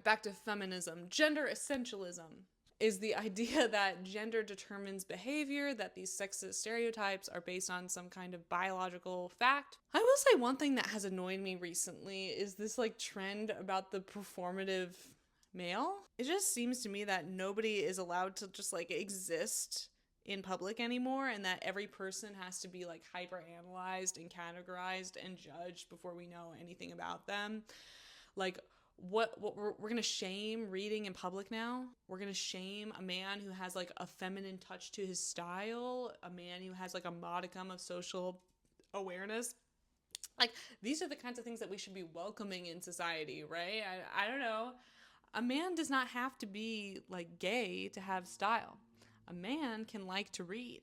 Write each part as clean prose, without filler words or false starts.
back to feminism. Gender essentialism is the idea that gender determines behavior, that these sexist stereotypes are based on some kind of biological fact. I will say one thing that has annoyed me recently is this like trend about the performative male. It just seems to me that nobody is allowed to just like exist in public anymore, and that every person has to be like hyper analyzed and categorized and judged before we know anything about them. Like, what we're gonna shame reading in public now. We're gonna shame a man who has like a feminine touch to his style, a man who has like a modicum of social awareness. Like, these are the kinds of things that we should be welcoming in society, right? I don't know. A man does not have to be like gay to have style. A man can like to read.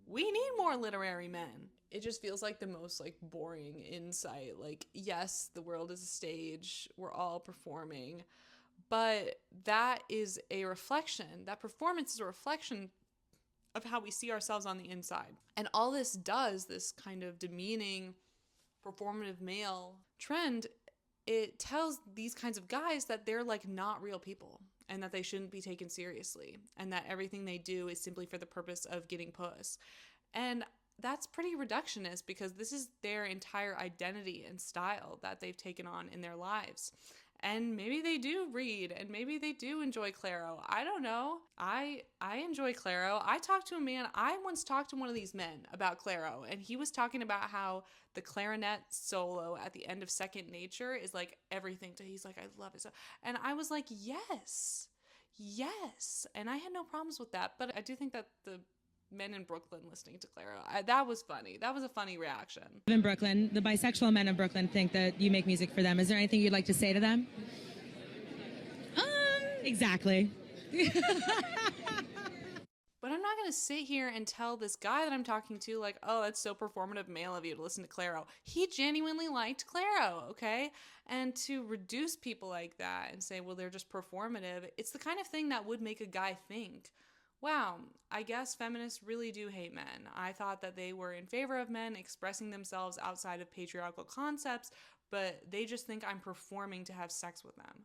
We need more literary men. It just feels like the most like boring insight. Like, yes, the world is a stage. We're all performing. But that is a reflection. That performance is a reflection of how we see ourselves on the inside. And all this does, this kind of demeaning performative male trend, it tells these kinds of guys that they're like not real people and that they shouldn't be taken seriously and that everything they do is simply for the purpose of getting puss. And that's pretty reductionist because this is their entire identity and style that they've taken on in their lives. And maybe they do read and maybe they do enjoy Claro. I don't know. I enjoy Claro. I once talked to one of these men about Claro, and he was talking about how the clarinet solo at the end of Second Nature is like everything to, he's like, I love it. So, and I was like, yes. And I had no problems with that. But I do think that the men in Brooklyn listening to Claro, that was funny. That was a funny reaction. In Brooklyn, the bisexual men of Brooklyn think that you make music for them. Is there anything you'd like to say to them? Exactly. But I'm not going to sit here and tell this guy that I'm talking to, like, oh, that's so performative male of you to listen to Claro. He genuinely liked Claro, okay? And to reduce people like that and say, well, they're just performative, it's the kind of thing that would make a guy think, wow, I guess feminists really do hate men. I thought that they were in favor of men expressing themselves outside of patriarchal concepts, but they just think I'm performing to have sex with them.